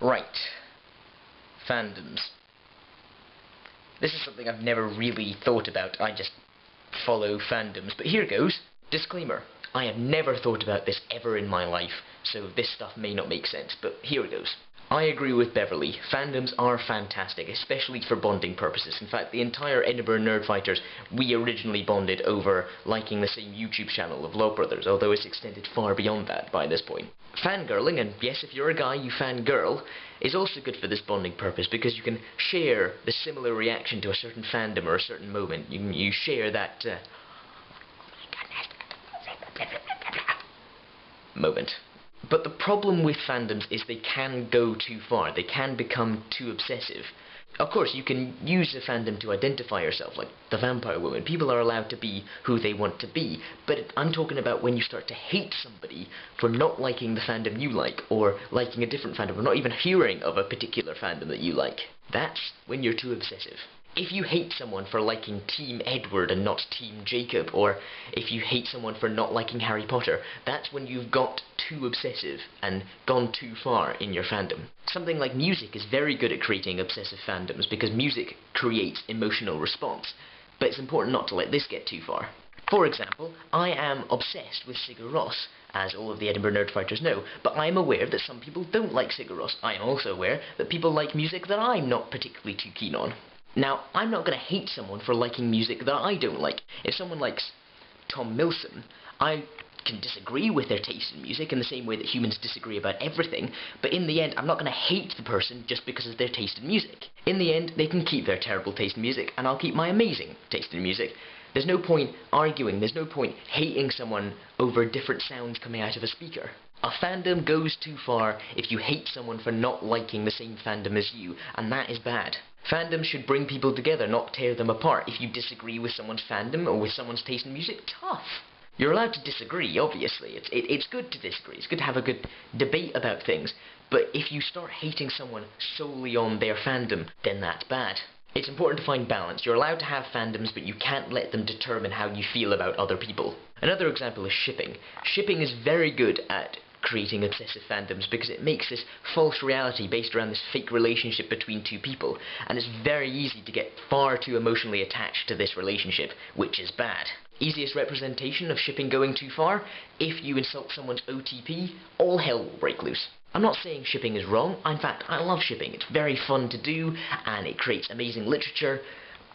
Right. Fandoms. This is something I've never really thought about. I just follow fandoms. But here goes. Disclaimer. I have never thought about this ever in my life, so this stuff may not make sense, but here it goes. I agree with Beverly. Fandoms are fantastic, especially for bonding purposes. In fact, the entire Edinburgh Nerdfighters, we originally bonded over liking the same YouTube channel of Love Brothers, although it's extended far beyond that by this point. Fangirling, and yes, if you're a guy, you fangirl, is also good for this bonding purpose because you can share the similar reaction to a certain fandom or a certain moment. You share that moment. But the problem with fandoms is they can go too far. They can become too obsessive. Of course, you can use a fandom to identify yourself, like the Vampire Woman. People are allowed to be who they want to be. But I'm talking about when you start to hate somebody for not liking the fandom you like, or liking a different fandom, or not even hearing of a particular fandom that you like. That's when you're too obsessive. If you hate someone for liking Team Edward and not Team Jacob, or if you hate someone for not liking Harry Potter, that's when you've got too obsessive and gone too far in your fandom. Something like music is very good at creating obsessive fandoms because music creates emotional response, but it's important not to let this get too far. For example, I am obsessed with Sigur Rós, as all of the Edinburgh Nerdfighters know, but I am aware that some people don't like Sigur Rós. I am also aware that people like music that I'm not particularly too keen on. Now, I'm not going to hate someone for liking music that I don't like. If someone likes Tom Milson, I can disagree with their taste in music in the same way that humans disagree about everything, but in the end, I'm not going to hate the person just because of their taste in music. In the end, they can keep their terrible taste in music, and I'll keep my amazing taste in music. There's no point arguing, there's no point hating someone over different sounds coming out of a speaker. A fandom goes too far if you hate someone for not liking the same fandom as you, and that is bad. Fandoms should bring people together, not tear them apart. If you disagree with someone's fandom or with someone's taste in music, tough. You're allowed to disagree, obviously. It's good to disagree. It's good to have a good debate about things. But if you start hating someone solely on their fandom, then that's bad. It's important to find balance. You're allowed to have fandoms, but you can't let them determine how you feel about other people. Another example is shipping. Shipping is very good at creating obsessive fandoms because it makes this false reality based around this fake relationship between two people, and it's very easy to get far too emotionally attached to this relationship, which is bad. Easiest representation of shipping going too far? If you insult someone's OTP, all hell will break loose. I'm not saying shipping is wrong. In fact, I love shipping. It's very fun to do, and it creates amazing literature,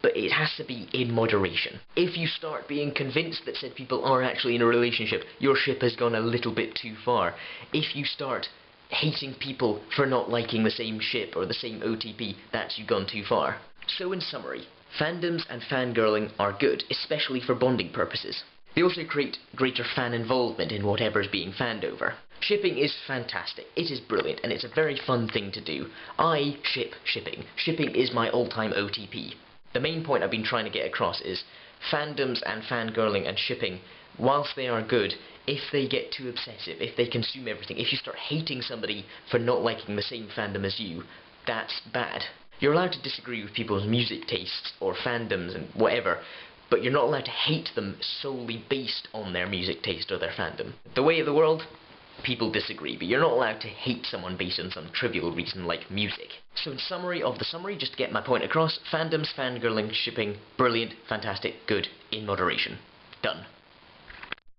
but it has to be in moderation. If you start being convinced that said people are actually in a relationship, your ship has gone a little bit too far. If you start hating people for not liking the same ship or the same OTP, that's you gone too far. So in summary, fandoms and fangirling are good, especially for bonding purposes. They also create greater fan involvement in whatever's being fanned over. Shipping is fantastic, it is brilliant, and it's a very fun thing to do. I ship shipping. Shipping is my all-time OTP. The main point I've been trying to get across is fandoms and fangirling and shipping, whilst they are good, if they get too obsessive, if they consume everything, if you start hating somebody for not liking the same fandom as you, that's bad. You're allowed to disagree with people's music tastes or fandoms and whatever, but you're not allowed to hate them solely based on their music taste or their fandom. The way of the world? People disagree, but you're not allowed to hate someone based on some trivial reason like music. So in summary of the summary, just to get my point across, fandoms, fangirling, shipping, brilliant, fantastic, good, in moderation. Done.